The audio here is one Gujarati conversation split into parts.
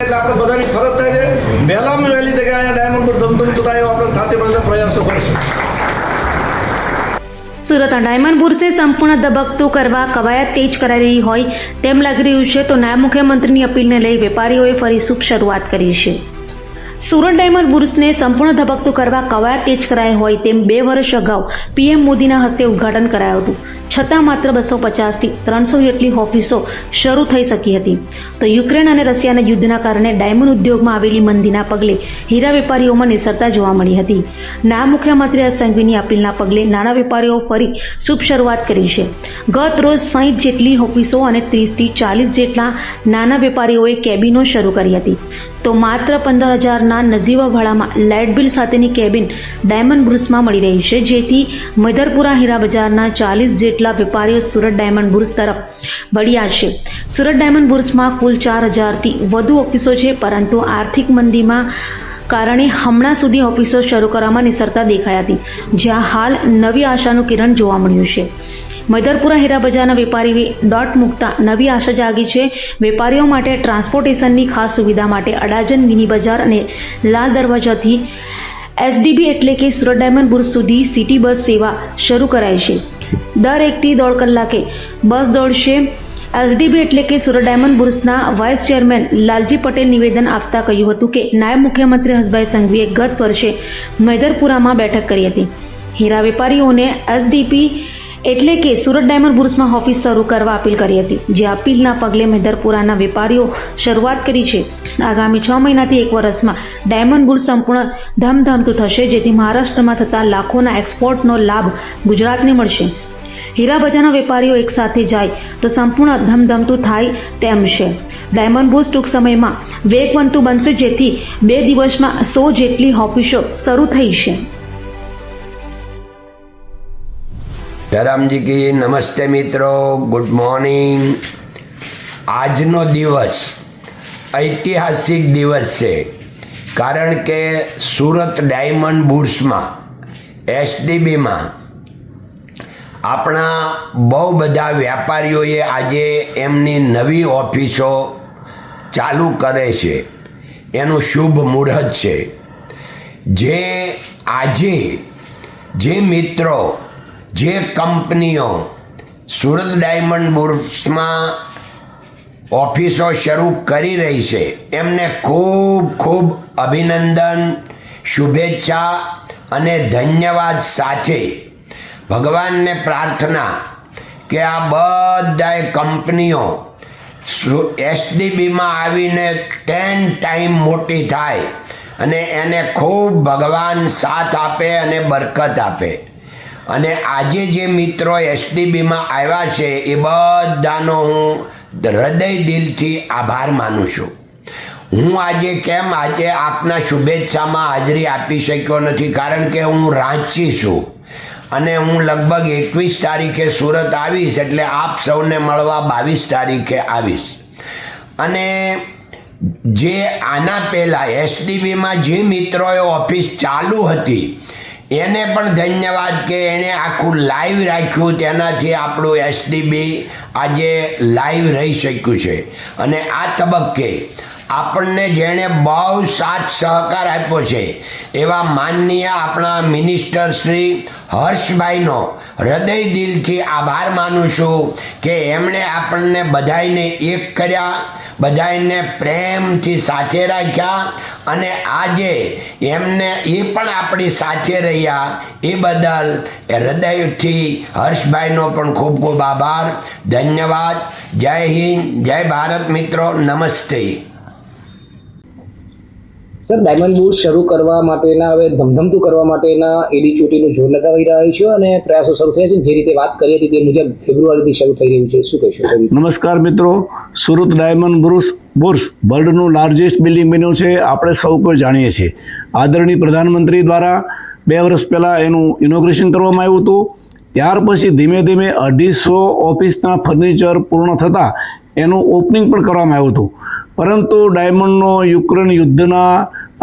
એટલે આપણે બધાની ફરજ થાય છે વહેલામાં વહેલી તકે અહીંયા ડાયમંડ બુર્સ ધમધમતું થાય એવો આપણે સાથે મળીને પ્રયાસો કરશું. સુરતના ડાયમંડ બુર્સે સંપૂર્ણ ધબકતું કરવા કવાયત તેજ કરાઈ રહી હોય તેમ લાગી રહ્યું છે, તો નાયબ મુખ્યમંત્રીની અપીલને લઈ વેપારીઓએ ફરી શુભ શરૂઆત કરી છે. સુરત ડાયમંડ બુર્સને સંપૂર્ણ ધબકતું કરવા કવાયત તેજ કરાઈ હોય તેમ 2 વર્ષ અગાઉ પીએમ મોદીના હસ્તે ઉદ્ઘાટન કરાયું હતું, છતાં માત્ર 250થી 300 જેટલી ઓફિસો શરૂ થઈ શકી હતી. તો યુક્રેન અને રશિયાના યુદ્ધના કારણે ડાયમંડ ઉદ્યોગમાં આવેલી મંદીના પગલે હીરા વેપારીઓમાં નિસરતા જોવા મળી હતી. નાયબ મુખ્યમંત્રી હર્ષ સંઘવીની અપીલના પગલે નાના વેપારીઓ ફરી શુભ શરૂઆત કરી છે. ગત રોજ 60 જેટલી ઓફિસો અને 30થી 40 જેટલા નાના વેપારીઓએ કેબિનો શરૂ કરી હતી. તો માત્ર 15,000ના નજીવા ભાડામાં લાઇટ બિલ સાથેની કેબિન ડાયમંડ બુર્સમાં મળી રહી છે, જેથી મૈદરપુરા હીરા બજારના 40 જેટલા વેપારીઓ સુરત ડાયમંડ બુર્સ તરફ વળ્યા છે. સુરત ડાયમંડ બુર્સમાં કુલ 4,000થી વધુ ઓફિસો છે, પરંતુ આર્થિક મંદીમાં કારણે હમણાં સુધી ઓફિસો શરૂ કરવામાં નિસરતા દેખાઈ હતી, જ્યાં હાલ નવી આશાનું કિરણ જોવા મળ્યું છે. મૈદરપુરા હીરા બજારના વેપારીએ ડોટ મૂકતા નવી આશા જાગી છે. વેપારીઓ માટે ટ્રાન્સપોર્ટેશનની ખાસ સુવિધા માટે અડાજણ મિની બજાર અને લાલ દરવાજાથી એસડીબી એટલે કે સુરત ડાયમંડ બુર્સ સુધી સિટી બસ સેવા શરૂ કરાઈ છે. દર 1 થી 1.5 કલાકે બસ દોડશે. એસડીબી એટલે કે સુરત ડાયમંડ બુર્સના વાઇસ ચેરમેન લાલજી પટેલ નિવેદન આપતા કહ્યું હતું કે નાયબ મુખ્યમંત્રી હર્ષભાઈ સંઘવીએ ગત વર્ષે મૈદરપુરામાં બેઠક કરી હતી. હીરા વેપારીઓને એસડીપી એટલે કે સુરત ડાયમંડ બુર્સમાં ઓફિસ શરૂ કરવા અપીલ કરી હતી, જે અપીલના પગલે મૈદરપુરાના વેપારીઓ શરૂઆત કરી છે. આગામી 6 મહિનાથી 1 વર્ષમાં ડાયમંડ બુર્સ સંપૂર્ણ ધમધમતું થશે, જેથી મહારાષ્ટ્રમાં થતા લાખોના એક્સપોર્ટનો લાભ ગુજરાતને મળશે. હીરા બજારના વેપારીઓ એકસાથે જાય તો સંપૂર્ણ ધમધમતું થાય તેમ છે. ડાયમંડ બુર્સ ટૂંક સમયમાં વેગવંતું બનશે, જેથી 2 દિવસમાં 100 જેટલી ઓફિસો શરૂ થઈ છે. જયરામજી કી નમસ્તે મિત્રો, ગુડ મોર્નિંગ. આજનો દિવસ ઐતિહાસિક દિવસ છે, કારણ કે સુરત ડાયમંડ બુર્સમાં એસડીબીમાં આપણા બહુ બધા વેપારીઓએ આજે એમની નવી ઓફિસો ચાલુ કરે છે. એનું શુભ મુહૂર્ત છે. જે આજે જે મિત્રો જે કંપનીઓ સુરત ડાયમંડ બુર્સમાં ઓફિસો શરૂ કરી રહી છે એમને ખૂબ ખૂબ અભિનંદન, શુભેચ્છા અને ધન્યવાદ સાથે ભગવાનને પ્રાર્થના કે આ બધાય કંપનીઓ એસડીબીમાં આવીને 10 ટાઈમ મોટી થાય અને એને ખૂબ ભગવાન સાથ આપે અને બરકત આપે. અને આજે જે મિત્રો એસડીબીમાં આવ્યા છે એ બધાનો હું હૃદય દિલથી આભાર માનું છું. હું આજે આપના શુભેચ્છામાં હાજરી આપી શક્યો નથી, કારણ કે હું રાંચી છું અને હું લગભગ 21 તારીખે સુરત આવીશ, એટલે આપ સૌને મળવા 22 તારીખે આવીશ. અને જે આના પહેલાં એસડીબીમાં જે મિત્રોએ ઓફિસ ચાલુ હતી એને પણ ધન્યવાદ કે એણે આખું લાઈવ રાખ્યું, તેનાથી આપણું એસડીબી આજે લાઈવ રહી શક્યું છે. અને આ તબક્કે આપણને જેણે બહુ સાથ સહકાર આપ્યો છે એવા માનનીય આપણા મિનિસ્ટર શ્રી હર્ષભાઈનો હૃદય દિલથી આભાર માનું છું કે એમણે આપણને બધાઈને એક કર્યા, બધાને પ્રેમથી સાથે રાખ્યા અને આજે એમને એ પણ આપણી સાથે રહ્યા. એ બદલ હૃદયથી હર્ષભાઈનો પણ ખૂબ ખૂબ આભાર, ધન્યવાદ. જય હિન્દ, જય ભારત મિત્રો, નમસ્તે. સર, ડાયમંડ બુર્સ શરૂ કરવા માટેના હવે ધમધમતું કરવા માટેના એડી ચોટીનું જોર લગાવી રહ્યા છે અને પ્રયાસો શરૂ થયા છે. જે રીતે વાત કરી હતી તે મુજબ ફેબ્રુઆરીથી શરૂ થઈ રહ્યું છે, શું કહેશો? નમસ્કાર મિત્રો, સુરત ડાયમંડ બુર્સ વર્લ્ડનું લાર્જેસ્ટ બિલ્ડિંગ બન્યું છે, આપણે સૌ કોઈ જાણીએ છીએ. આદરણીય પ્રધાનમંત્રી દ્વારા 2 વર્ષ પહેલાં એનું ઇનોગ્રેશન કરવામાં આવ્યું હતું. ત્યાર પછી ધીમે ધીમે 250 ઓફિસના ફર્નિચર પૂર્ણ થતાં એનું ઓપનિંગ પણ કરવામાં આવ્યું હતું. પરંતુ ડાયમંડનો યુક્રેન યુદ્ધના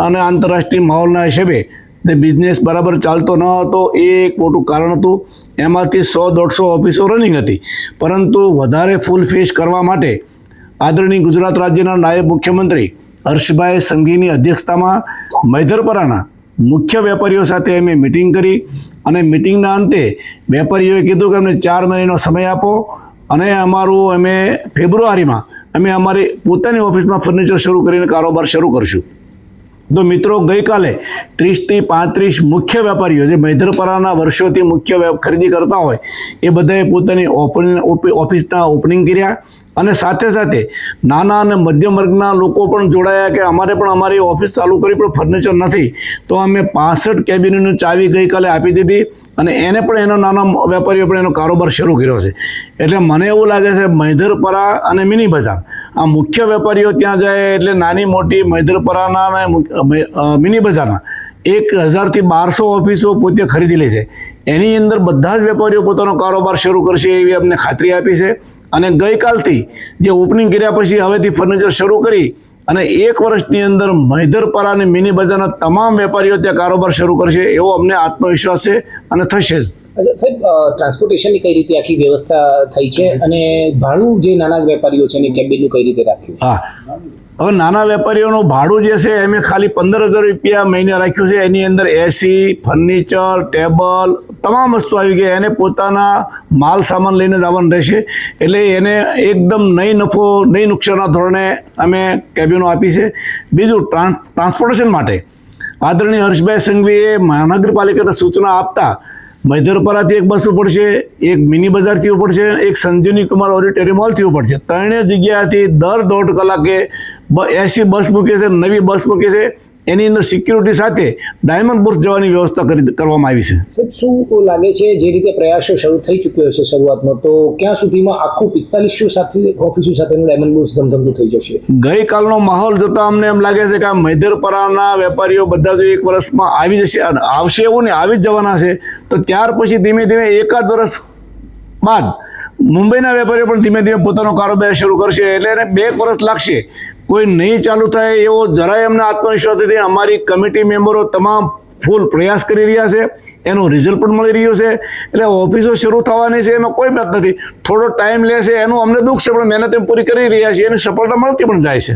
અને આંતરરાષ્ટ્રીય માહોલના હિસાબે તે બિઝનેસ બરાબર ચાલતો ન હતો, એ એક મોટું કારણ હતું. એમાંથી 100-150 ઓફિસો રનિંગ હતી, પરંતુ વધારે ફૂલ ફેસ કરવા માટે આદરણીય ગુજરાત રાજ્યના નાયબ મુખ્યમંત્રી હર્ષભાઈ સંઘવીની અધ્યક્ષતામાં મૈધરપરાના મુખ્ય વેપારીઓ સાથે અમે મિટિંગ કરી અને મિટિંગના અંતે વેપારીઓએ કીધું કે અમને 4 મહિનાનો સમય આપો અને અમે ફેબ્રુઆરીમાં અમે અમારી પોતાની ઓફિસમાં ફર્નિચર શરૂ કરીને કારોબાર શરૂ કરીશું. તો મિત્રો ગઈકાલે 30 થી 35 મુખ્ય વેપારીઓ જે મૈધરપરાના વર્ષોથી મુખ્ય ખરીદી કરતા હોય એ બધાએ પોતાની ઓફિસના ઓપનિંગ કર્યા અને સાથે સાથે નાના અને મધ્યમ વર્ગના લોકો પણ જોડાયા કે અમારે પણ અમારી ઓફિસ ચાલુ કરી પણ ફર્નિચર નથી, તો અમે 65 કેબિનની ચાવી ગઈકાલે આપી દીધી અને એને પણ એનો નાના વેપારીઓ પણ એનો કારોબાર શરૂ કર્યો છે. એટલે મને એવું લાગે છે મૈધરપરા અને મિની બજાર આ મુખ્ય વેપારીઓ ત્યાં જાય એટલે નાની મોટી મૈધરપરાના અને મિની બજારના 1000 થી 1200 ઓફિસો પોતે ખરીદી લે છે. એની અંદર બધા જ વેપારીઓ પોતાનો કારોબાર શરૂ કરશે એવી અમને ખાતરી આપી છે અને ગઈકાલથી જે ઓપનિંગ કર્યા પછી હવેથી ફર્નિચર શરૂ કરી અને 1 વર્ષની અંદર મૈધરપરા અને મિની બજારના તમામ વેપારીઓ ત્યાં કારોબાર શરૂ કરશે એવો અમને આત્મવિશ્વાસ છે અને થશે જ. અચ્છા સાહેબ, ટ્રાન્સપોર્ટેશનની કઈ રીતે આખી વ્યવસ્થા થઈ છે અને ભાડું જે નાના વેપારીઓ છે એની કેબિનનું કઈ રીતે રાખ્યું? હા, હવે નાના વેપારીઓનું ભાડું જે છે એમ ખાલી 15,000 રૂપિયા મહિને રાખ્યું છે. એની અંદર એસી, ફર્નિચર, ટેબલ તમામ વસ્તુ આવી ગઈ. એને પોતાના માલ સામાન લઈને જ આવવાનું રહેશે એટલે એને એકદમ નહીં નફો નહીં નુકસાનના ધોરણે અમે કેબિનો આપી છે. બીજું ટ્રાન્સપોર્ટેશન માટે આદરણીય હર્ષભાઈ સંઘવીએ મહાનગરપાલિકાને સૂચના આપતા મૈધરપરાથી એક બસ ઉપડશે, એક મિની બજારથી ઉપડશે, એક સંજીવની કુમાર ઓડિટોરિયમ હોલથી ઉપડશે. 3 જગ્યાથી દર 1.5 કલાકે એસી બસ મૂકે છે, નવી બસ મૂકે છે. એની અંદર સિક્યુરિટી સાથે ડાયમંડ બુર્સ જવાની વ્યવસ્થા કરવામાં આવી છે. સાહેબ, શું લાગે છે જે રીતે પ્રયાસો શરૂ થઈ ચૂક્યો છે શરૂઆતમાં, તો ક્યાં સુધીમાં આખું 45 સાથે ઓફિસો સાથેનું ડાયમંડ બુર્સ ધમધમતું થઈ જશે? ગઈકાલનો માહોલ જોતા અમને એમ લાગે છે કે આ મૈધરપરાના વેપારીઓ બધા જો 1 વર્ષમાં આવી જશે, આવશે એવું ને આવી જ જવાના છે. તો ત્યાર પછી ધીમે ધીમે 1 વર્ષ બાદ મુંબઈના વેપારીઓ પણ ધીમે ધીમે પોતાનો કારોબાર શરૂ કરશે એટલે એને 2 વર્ષ લાગશે. કોઈ નહીં ચાલુ થાય એવો જરાય અમને આત્મવિશ્વાસ નથી. અમારી કમિટી મેમ્બરો તમામ ફૂલ પ્રયાસ કરી રહ્યા છે, એનું રિઝલ્ટ પણ મળી રહ્યું છે. એટલે ઓફિસો શરૂ થવાની છે એમાં કોઈ વાત નથી. થોડો ટાઈમ લેશે એનું અમને દુઃખ છે પણ મહેનત એમ પૂરી કરી રહ્યા છીએ, એની સફળતા મળતી પણ જાય છે.